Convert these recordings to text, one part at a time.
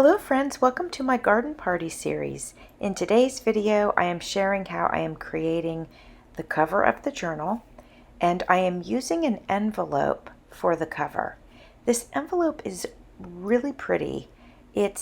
Hello friends, welcome to my garden party series. In today's video, I am sharing how I am creating the cover of the journal, and I am using an envelope for the cover. This envelope is really pretty. It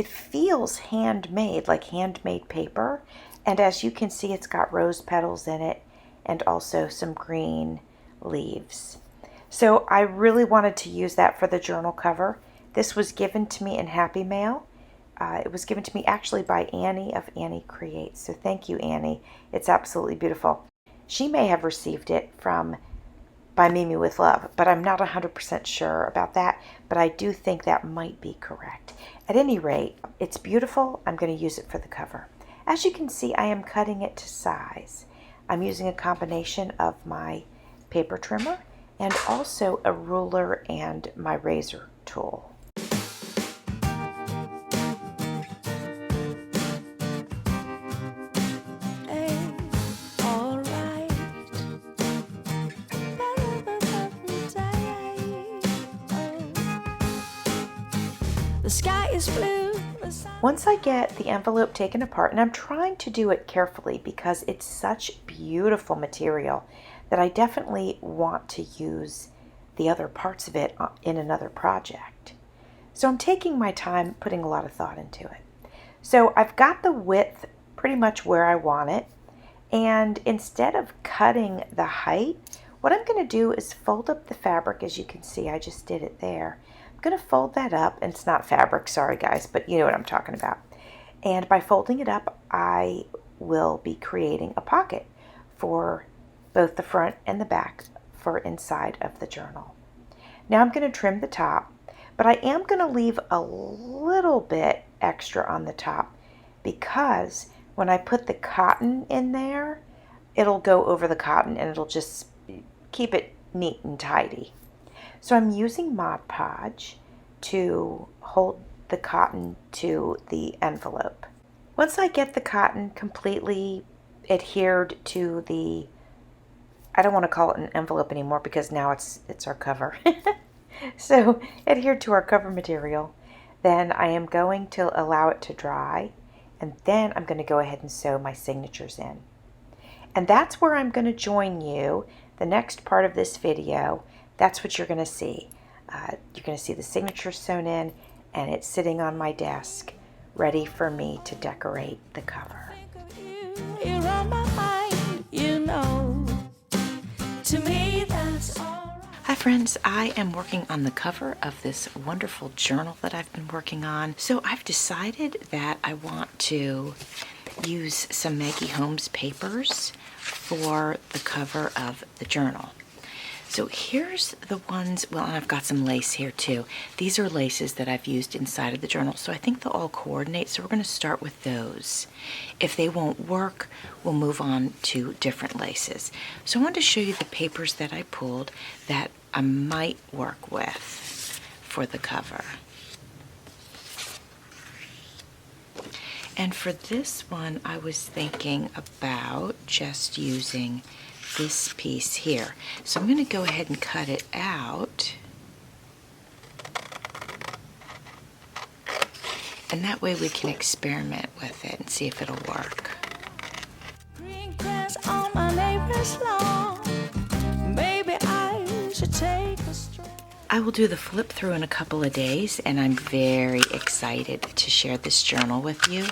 feels handmade, like handmade paper, and as you can see, it's got rose petals in it and also some green leaves. So I really wanted to use that for the journal cover. This was given to me in Happy Mail. It was given to me actually by Annie of Annie Creates. So thank you, Annie. It's absolutely beautiful. She may have received it from by Mimi with Love, but I'm not 100% sure about that. But I do think that might be correct. At any rate, it's beautiful. I'm going to use it for the cover. As you can see, I am cutting it to size. I'm using a combination of my paper trimmer and also a ruler and my razor tool. The sky is blue. Once I get the envelope taken apart, and I'm trying to do it carefully because it's such beautiful material that I definitely want to use the other parts of it in another project. So I'm taking my time, putting a lot of thought into it. So I've got the width pretty much where I want it, and instead of cutting the height, what I'm going to do is fold up the fabric. As you can see, I just did it there. I'm going to fold that up, and it's not fabric, sorry guys, but you know what I'm talking about. And by folding it up, I will be creating a pocket for both the front and the back for inside of the journal. Now I'm going to trim the top, but I am going to leave a little bit extra on the top because when I put the cotton in there, it'll go over the cotton and it'll just keep it neat and tidy. So I'm using Mod Podge to hold the cotton to the envelope. Once I get the cotton completely adhered to the, I don't want to call it an envelope anymore because now it's our cover. So adhered to our cover material, then I am going to allow it to dry, and then I'm going to go ahead and sew my signatures in. And that's where I'm going to join you. The next part of this video, that's what you're going to see. You're going to see the signature sewn in, and it's sitting on my desk, ready for me to decorate the cover. You're on my mind, you know. To me, that's all. Hi friends, I am working on the cover of this wonderful journal that I've been working on. So I've decided that I want to use some Maggie Holmes papers for the cover of the journal. So here's the ones, well, and I've got some lace here too. These are laces that I've used inside of the journal, so I think they'll all coordinate, so we're going to start with those. If they won't work, we'll move on to different laces. So I wanted to show you the papers that I pulled that I might work with for the cover. And for this one, I was thinking about just using this piece here. So I'm going to go ahead and cut it out. And that way we can experiment with it and see if it'll work. Green grass on my neighbor's lawn. Maybe I should take a stroll. I will do the flip through in a couple of days, and I'm very excited to share this journal with you.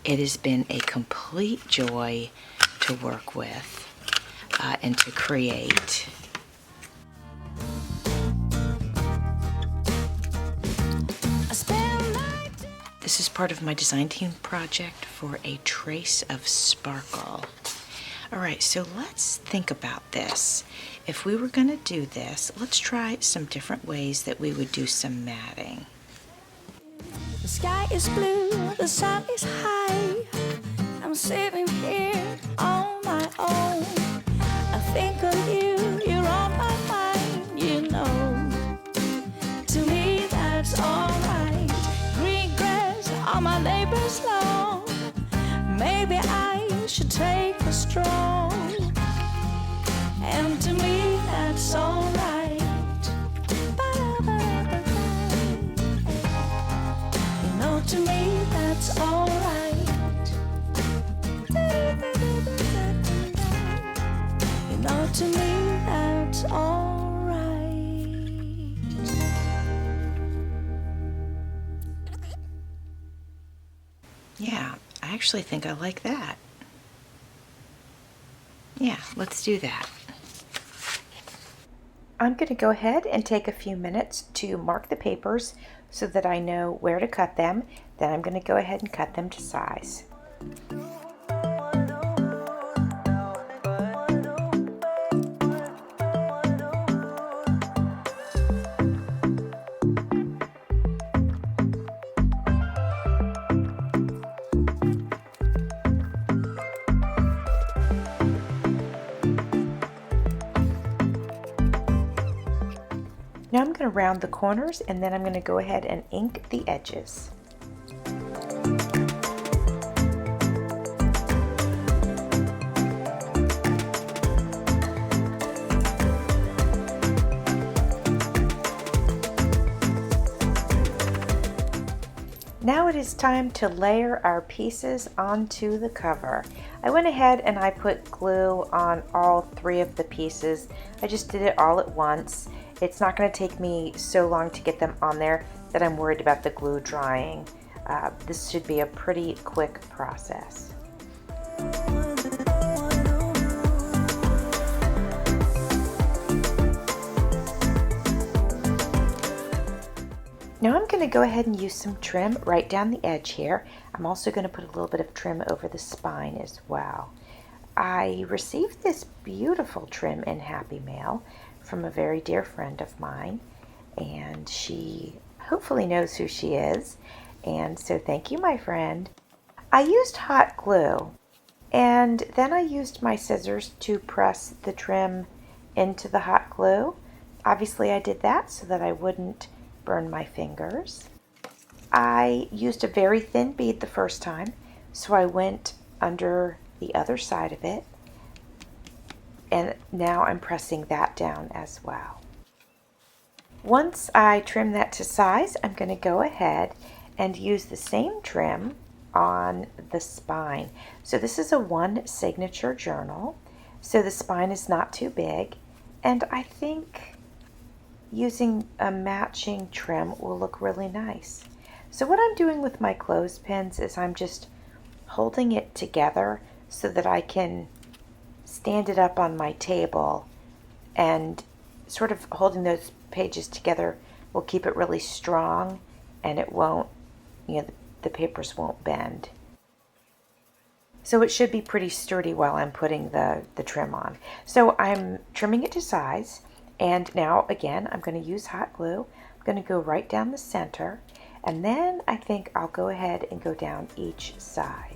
It has been a complete joy to work with and to create. This is part of my design team project for a trace of sparkle. All right, so let's think about this. If we were going to do this, let's try some different ways that we would do some matting. The sky is blue, the sun is high. I'm sitting here on my own. I think of you, you're on my mind, you know. To me, that's alright. Green grass on my neighbor's lawn. Maybe I should take a stroll. And to me, that's alright. to me that's alright. You know, to me that's alright. Yeah, I actually think I like that. Yeah, let's do that. I'm going to go ahead and take a few minutes to mark the papers so that I know where to cut them. Then I'm going to go ahead and cut them to size. Now I'm going to round the corners and then I'm going to go ahead and ink the edges. Now it is time to layer our pieces onto the cover. I went ahead and I put glue on all 3 of the pieces. I just did it all at once. It's not going to take me so long to get them on there that I'm worried about the glue drying. This should be a pretty quick process. Now I'm going to go ahead and use some trim right down the edge here. I'm also going to put a little bit of trim over the spine as well. I received this beautiful trim in Happy Mail from a very dear friend of mine, and she hopefully knows who she is, and so thank you, my friend. I used hot glue, and then I used my scissors to press the trim into the hot glue. Obviously I did that so that I wouldn't burn my fingers. I used a very thin bead the first time, so I went under the other side of it, and now I'm pressing that down as well. Once I trim that to size, I'm going to go ahead and use the same trim on the spine. So this is a 1 signature journal, so the spine is not too big, and I think using a matching trim will look really nice. So what I'm doing with my clothespins is I'm just holding it together so that I can stand it up on my table, and sort of holding those pages together will keep it really strong, and it won't, the papers won't bend. So it should be pretty sturdy while I'm putting the trim on. So I'm trimming it to size, and now again I'm going to use hot glue. I'm going to go right down the center, and then I think I'll go ahead and go down each side.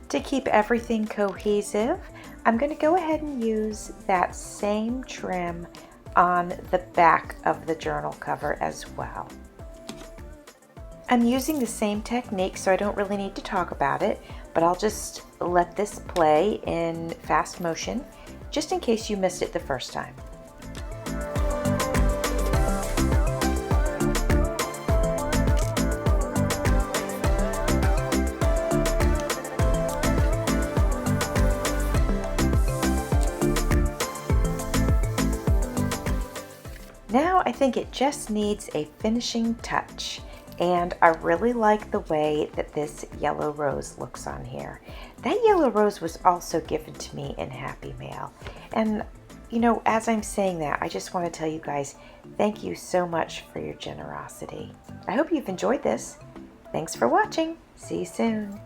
To keep everything cohesive, I'm going to go ahead and use that same trim on the back of the journal cover as well. I'm using the same technique, so I don't really need to talk about it, but I'll just let this play in fast motion just in case you missed it the first time. Now I think it just needs a finishing touch, and I really like the way that this yellow rose looks on here. That yellow rose was also given to me in Happy Mail, and as I'm saying that, I just want to tell you guys, thank you so much for your generosity. I hope you've enjoyed this. Thanks for watching. See you soon.